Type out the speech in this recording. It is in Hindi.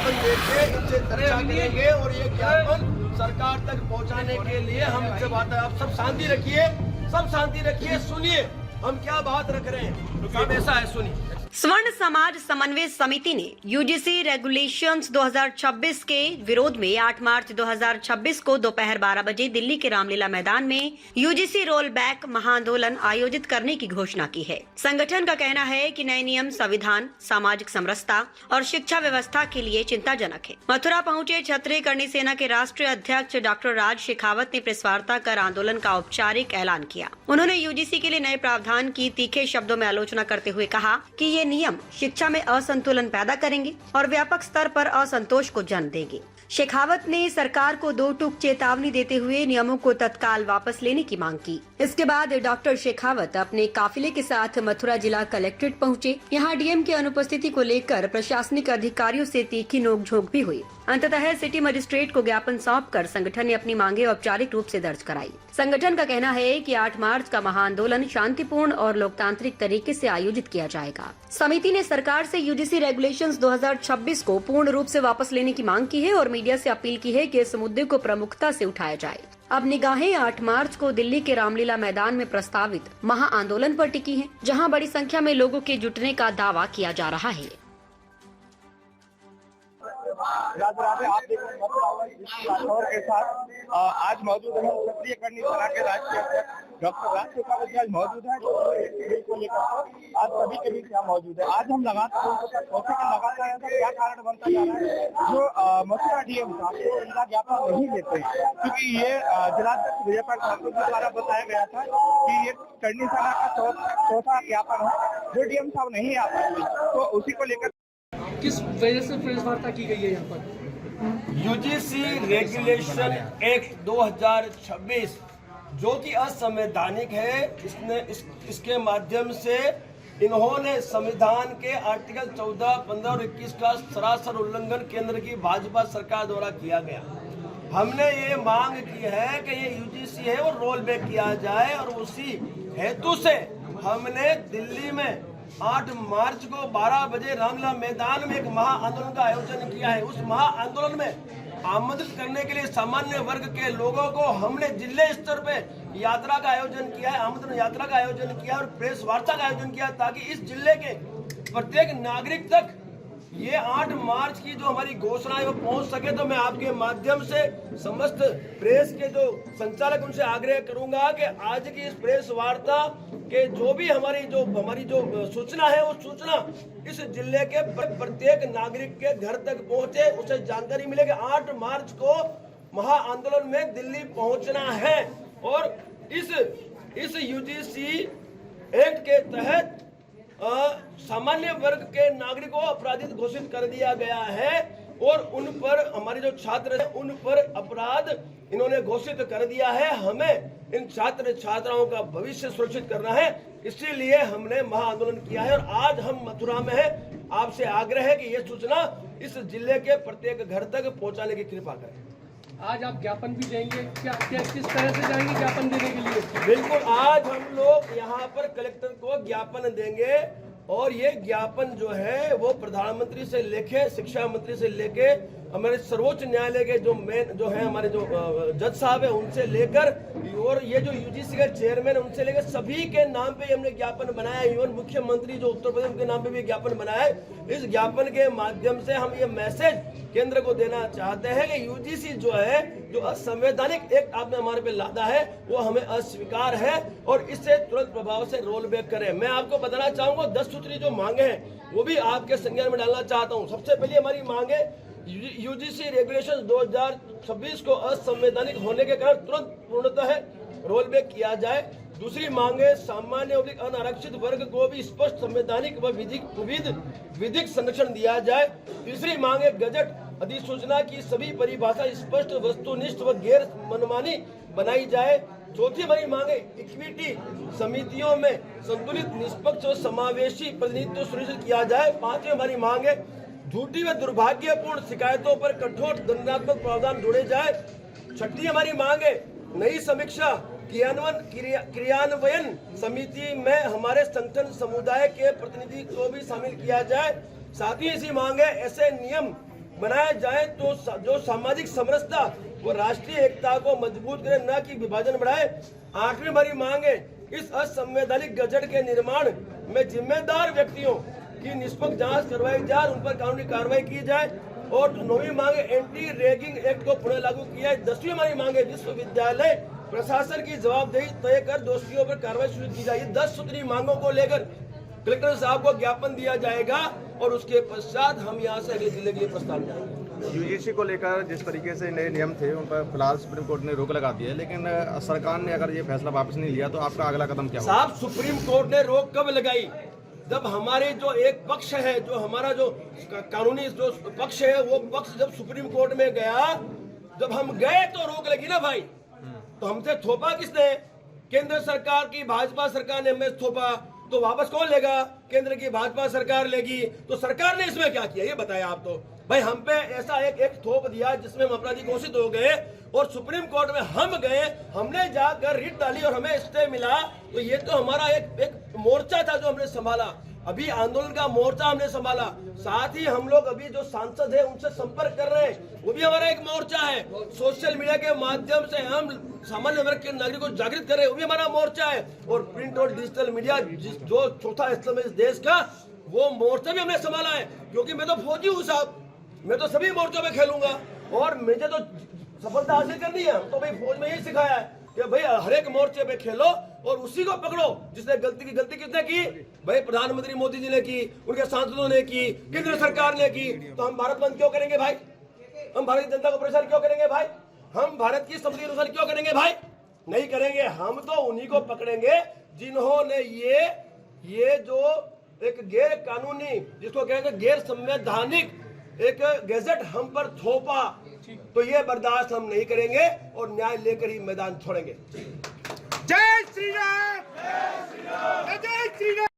ज्ञापन देके इनसे चर्चा करेंगे और ये ज्ञापन सरकार तक पहुंचाने के लिए हम इनसे बात है। आप सब शांति रखिए, सुनिए हम क्या बात रख रहे हैं। सब ऐसा है, सुनिए। स्वर्ण समाज समन्वय समिति ने यूजीसी रेगुलेशंस 2026 के विरोध में 8 मार्च 2026 को दोपहर 12 बजे दिल्ली के रामलीला मैदान में यूजीसी रोल बैक महाआंदोलन आयोजित करने की घोषणा की है। संगठन का कहना है कि नए नियम संविधान, सामाजिक समरसता और शिक्षा व्यवस्था के लिए चिंताजनक है। मथुरा पहुंचे क्षत्रिय करणी सेना के राष्ट्रीय अध्यक्ष डॉक्टर राज शेखावत ने प्रेस वार्ता कर आंदोलन का औपचारिक ऐलान किया। उन्होंने यूजीसी के लिए नए प्रावधान की तीखे शब्दों में आलोचना करते हुए कहा कि ये नियम शिक्षा में असंतुलन पैदा करेंगे और व्यापक स्तर पर असंतोष को जन्म देंगे। शेखावत ने सरकार को 2 टूक चेतावनी देते हुए नियमों को तत्काल वापस लेने की मांग की। इसके बाद डॉक्टर शेखावत अपने काफिले के साथ मथुरा जिला कलेक्ट्रेट पहुंचे। यहां डीएम की अनुपस्थिति को लेकर प्रशासनिक अधिकारियों से तीखी नोकझोंक भी हुई। अंततः सिटी मजिस्ट्रेट को ज्ञापन सौंपकर संगठन ने अपनी मांगे औपचारिक रूप से दर्ज कराई। संगठन का कहना है कि 8 मार्च का महाआंदोलन शांतिपूर्ण और लोकतांत्रिक तरीके से आयोजित किया जाएगा। समिति ने सरकार से यूजीसी रेगुलेशंस 2026 को पूर्ण रूप से वापस लेने की मांग की है और मीडिया से अपील की है कि इस मुद्दे को प्रमुखता से उठाया जाए। अब निगाहें 8 मार्च को दिल्ली के रामलीला मैदान में प्रस्तावित महाआंदोलन पर टिकी हैं, जहां बड़ी संख्या में लोगों के जुटने का दावा किया जा रहा है। आप देख रहे हैं राठौर के साथ आज मौजूद है क्षत्रिय करणी सेना के राष्ट्रीय अध्यक्ष डॉक्टर राज शेखावत जी आज मौजूद है को लेकर आज सभी के बीच यहाँ मौजूद है। आज हम लगातार ऐसा क्या कारण बनता जा रहा है जो मथुरा डीएम को इनका ज्ञापन नहीं देते, क्योंकि ये जिलाध्यक्ष विजयपाल ठाकुर जी द्वारा बताया गया था कि ये करणी सेना का चौथा ज्ञापन है जो डीएम साहब नहीं आ पाते, तो उसी को लेकर किस वजह से प्रेस वार्ता की गई है यहाँ पर? यूजीसी रेगुलेशन एक्ट 2026 जो कि असंवैधानिक है, इसके माध्यम से इन्होंने संविधान के आर्टिकल 14, 15 और 21 का सरासर उल्लंघन केंद्र की भाजपा सरकार द्वारा किया गया। हमने ये मांग की है कि ये यूजीसी है वो रोल बैक किया जाए और उसी हेतु से हमने दिल्ली में 8 मार्च को 12 बजे रामलीला मैदान में एक महाआंदोलन का आयोजन किया है। उस महाआंदोलन में आमंत्रित करने के लिए सामान्य वर्ग के लोगों को हमने जिले स्तर पे यात्रा का आयोजन किया है, आमंत्रण यात्रा का आयोजन किया और प्रेस वार्ता का आयोजन किया, ताकि इस जिले के प्रत्येक नागरिक तक ये 8 मार्च की जो हमारी घोषणा है वो पहुंच सके। तो मैं आपके माध्यम से समस्त प्रेस के जो संचालक उनसे आग्रह करूंगा कि आज की इस प्रेस वार्ता के जो भी हमारी जो सूचना है वो सूचना इस जिले के प्रत्येक नागरिक के घर तक पहुंचे, उसे जानकारी मिले कि 8 मार्च को महाआंदोलन में दिल्ली पहुंचना है और इस यूजीसी एक्ट के तहत सामान्य वर्ग के नागरिकों को अपराधित घोषित कर दिया गया है और उन पर हमारे जो छात्र हैं उन पर अपराध इन्होंने घोषित कर दिया है। हमें इन छात्र छात्राओं का भविष्य सुरक्षित करना है, इसीलिए हमने महाआंदोलन किया है और आज हम मथुरा में हैं। आपसे आग्रह है कि ये सूचना इस जिले के प्रत्येक घर तक पहुंचाने की कृपा करें। आज आप ज्ञापन भी देंगे क्या किस तरह से जाएंगे ज्ञापन देने के लिए? बिल्कुल, आज हम लोग यहाँ पर कलेक्टर को ज्ञापन देंगे और ये ज्ञापन जो है वो प्रधानमंत्री से लेके शिक्षा मंत्री से लेके हमारे सर्वोच्च न्यायालय के जो है हमारे जो जज साहब है उनसे लेकर और ये जो यूजीसी के चेयरमैन उनसे लेकर सभी के नाम पे हमने ज्ञापन बनाया। इवन मुख्यमंत्री जो उत्तर प्रदेश के नाम पे भी ज्ञापन बनाया है। इस ज्ञापन के माध्यम से हम ये मैसेज केंद्र को देना चाहते हैं कि यूजीसी जो है जो असंवैधानिक एक्ट आपने हमारे पे लादा है वो हमें अस्वीकार है और इससे तुरंत प्रभाव से रोल बैक करें। मैं आपको बताना चाहूंगा 10 सूत्री जो मांगे हैं वो भी आपके संज्ञान में डालना चाहता हूँ। सबसे पहले हमारी मांगे यूजीसी रेगुलेशन 2026 को असंवैधानिक होने के कारण तुरंत पूर्णतः रोल बैक किया जाए। दूसरी मांगे सामान्य और अनारक्षित वर्ग को भी स्पष्ट संवैधानिक व विधिक संरक्षण दिया जाए। तीसरी मांगे गजट अधिसूचना की सभी परिभाषा स्पष्ट, वस्तुनिष्ठ व गैर मनमानी बनाई जाए। चौथी हमारी मांगे इक्विटी समितियों में संतुलित, निष्पक्ष और समावेशी प्रतिनिधित्व सुनिश्चित किया जाए। पांचवी हमारी मांगे झूठी व दुर्भाग्यपूर्ण शिकायतों पर कठोर दंडात्मक प्रावधान जोड़े जाए। छठी हमारी मांगे नई समीक्षा क्रियान्वयन समिति में हमारे संगठन समुदाय के प्रतिनिधि को भी शामिल किया जाए। साथ ही इसी मांगे ऐसे नियम बनाया जाए तो जो सामाजिक समरसता वो राष्ट्रीय एकता को मजबूत करे, न कि विभाजन बढ़ाए। 8वीं हमारी मांग है इस असंवैधानिक गजट के निर्माण में जिम्मेदार व्यक्तियों की निष्पक्ष जांच करवाई जाए, उन पर कानूनी कार्रवाई की जाए। और 9वीं मांग है एंटी रैगिंग एक्ट को पुनः लागू किया है। 10वीं हमारी मांग है विश्वविद्यालय प्रशासन की जवाबदेही तय कर दोषियों पर कार्रवाई शुरू की जाए। 10 सूत्री मांगों को लेकर कलेक्टर साहब को ज्ञापन दिया जाएगा और उसके पश्चात हम यहाँ से अगले जिले के लिए प्रस्ताव जाएंगे। यूजीसी को लेकर जिस तरीके से नए नियम थे उन पर फिलहाल सुप्रीम कोर्ट ने रोक लगा दी है, लेकिन सरकार ने अगर ये फैसला वापस नहीं लिया तो आपका अगला कदम क्या होगा? साहब, सुप्रीम कोर्ट ने रोक कब लगाई? जब हमारे जो एक पक्ष है, जो हमारा जो कानूनी जो पक्ष है, वो पक्ष जब सुप्रीम कोर्ट में गया, जब हम गए तो रोक लगी ना भाई। तो हमसे थोपा किसने? केंद्र सरकार की भाजपा सरकार ने हमें थोपा, तो वापस कौन लेगा? केंद्र की भाजपा सरकार लेगी। तो सरकार ने इसमें क्या किया ये बताया आप। तो भाई हम पे ऐसा एक थोप दिया जिसमें हम अपराधी घोषित हो गए और सुप्रीम कोर्ट में हम गए, हमने जाकर रिट डाली और हमें स्टे मिला। तो ये तो हमारा एक मोर्चा था जो हमने संभाला, अभी आंदोलन का मोर्चा हमने संभाला। साथ ही हम लोग अभी जो सांसद है उनसे संपर्क कर रहे हैं, वो भी हमारा एक मोर्चा है। सोशल मीडिया के माध्यम से हम सामान्य वर्ग के नागरिकों को जागृत कर रहे हैं, वो भी हमारा मोर्चा है। और प्रिंट और डिजिटल मीडिया जो चौथा स्तंभ है इस देश का, वो मोर्चा भी हमने संभाला है। क्योंकि मैं तो फौजी हूँ साहब, मैं तो सभी मोर्चों में खेलूंगा और मुझे तो सफलता हासिल करनी है। तो भाई फौज में यही सिखाया है कि भाई हर एक मोर्चे पे खेलो और उसी को पकड़ो जिसने गलती किसने की? भाई प्रधानमंत्री मोदी जी ने की, उनके सांसदों ने की, केंद्र सरकार ने की। तो हम भारत बंद क्यों करेंगे भाई? हम भारतीय जनता को परेशान क्यों करेंगे भाई? हम भारत की संस्कृति अनुसार क्यों करेंगे भाई? नहीं करेंगे। हम तो उन्हीं को पकड़ेंगे जिन्होंने ये जो एक गैर कानूनी, जिसको कहते हैं गैर संवैधानिक एक गैजेट हम पर थोपा। तो ये बर्दाश्त हम नहीं करेंगे और न्याय लेकर ही मैदान छोड़ेंगे। जय श्री राम, जय श्री राम, जय श्री राम।